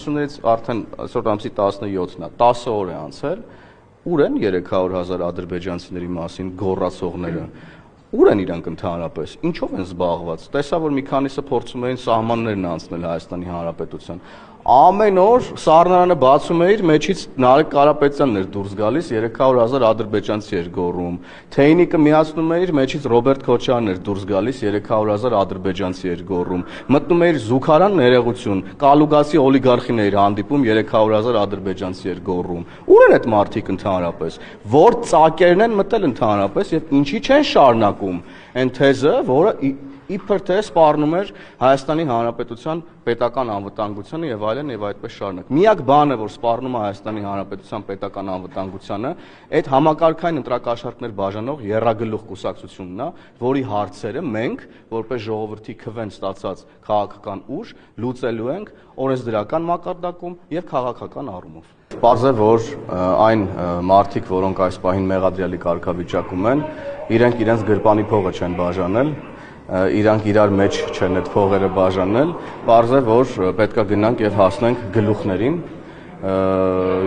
Ուսումներից արդեն այսօր ամսի 17-ն է, 10 օր է անցել, ուր են 300,000 ադրբեջանցիների մասին գոռացողները, ուր են իրանք ընդհանրապես, ինչով են զբաղված, տեսա, որ մի քանիսը փորձում էին սահմաններն անցնել Հայաստանի Հանրապետության, ամեն օր սառնարանը բացում էիր, մեջից Նարեկ Կարապետյանն էր դուրս գալիս, 300,000 ադրբեջանցի էր գոռում, Թեյնիկը միացնում էիր, մեջից Ռոբերտ Քոչարյանն էր դուրս գալիս, 300,000 ադրբեջանցի էր գոռում, մտնում էիր Զուգարան ներողություն, Կալուգասի օլիգարխին էիր հանդիպում, 300,000 ադրբեջանցի էր գոռում, ուր են այդ մարդիկ ընդհանրապես, որ ծակերն են մտել ընդհանրապես եւ ինչի չեն շարունակում այն թեզը, որը իբր թե սպառնում էր Հայաստանի Հանրապետության պետական անվտանգությանը եւ այլն եւ այդպես շարունակ։ Միակ բանը, որ սպառնում է Հայաստանի Հանրապետության պետական անվտանգությանը, այդ համակարգային ընտրակաշառքներ բաժանող եռագլուխ կուսակցությունն է, որի հարցերը մենք, որպես ժողովրդի քվեն ստացած քաղաքական ուժ, լուծելու ենք օրենսդրական մակարդակում եւ քաղաքական առումով։ Պարզ է, որ այն մարդիկ, որոնք այս պահին մեղադրյալի կարգավիճակում են, իրենք իրենց գրպանի փողը չեն բաժանել, իրանք իրար մեջ չեն այդ փողերը բաժանել, պարզ է, որ պետք է գնանք եւ հասնենք գլուխներին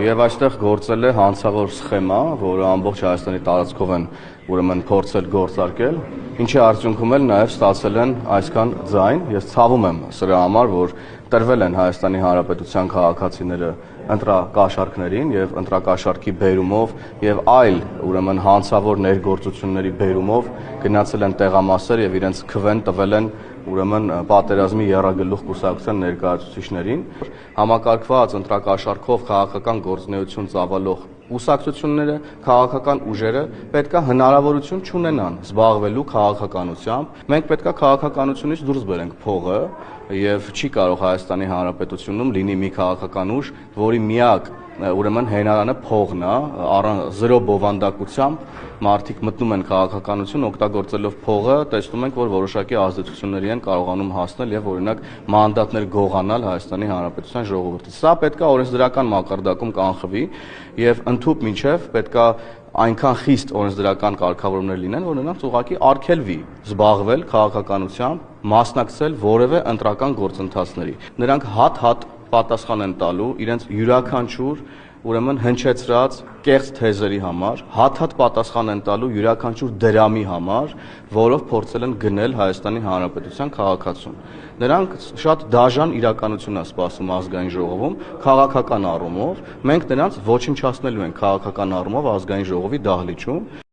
եւ այստեղ գործել է հանցավոր սխեմա, որը ամբողջ Հայաստանի տարածքով են ուրեմն փորձել գործարկել, ինչի արդյունքում էլ նաեւ ստացել են այսքան ձայն, ես ցավում եմ սրա համար, որ տրվել են Հայաստանի Հանրապետության քաղաքացիները ընտրակաշառքներին եւ ընտրակաշառքի բերումով եւ այլ ուրեմն հանցավոր ներգործությունների բերումով գնացել են տեղամասեր եւ իրենց քվեն տվել են ուրեմն պատերազմի եռագլուխ կուսակցության ներկայացուցիչներին համակարգված ընտրակաշառքով քաղաքական գործունեություն ծավալող կուսակցությունները, քաղաքական ուժերը պետք է հնարավորություն չունենան զբաղվելու քաղաքականությամբ։ Մենք պետք է քաղաքականությունից դուրս բերենք փողը եւ չի կարող Հայաստանի Հանրապետությունում լինի մի քաղաքական ուժ, որի միակ ուրեմն հենարանը փողն է, առանց զրո բովանդակությամբ մարդիկ մտնում են քաղաքականություն օգտագործելով փողը, տեսնում ենք, որ որոշակի ազդեցությունների են կարողանում հասնել եւ օրինակ մանդատներ գողանալ Հայաստանի Հանրապետության ժողովրդից։ Սա պետք է օրենսդրական մակարդակում կանխվի եւ ընդհուպ մինչեւ պետք է այնքան խիստ օրենսդրական կարգավորումներ լինեն, որ նրանց ուղղակի արգելվի զբաղվել քաղաքականությամբ, մասնակցել որևէ ընտրական գործընթացների։ Նրանք հատ-հատ պատասխան են տալու իրենց յուրաքանչյուր ուրեմն հնչեցրած կեղծ թեզերի համար, հատ-հատ պատասխան են տալու յուրաքանչյուր դրամի համար, որով փորձել են գնել Հայաստանի Հանրապետության քաղաքացուն։ Նրանք շատ դաժան իրականություն է սպասում ազգային ժողովում քաղաքական առումով, մենք նրանց ոչնչացնելու ենք քաղաքական առումով ազգային ժողովի դահլիճում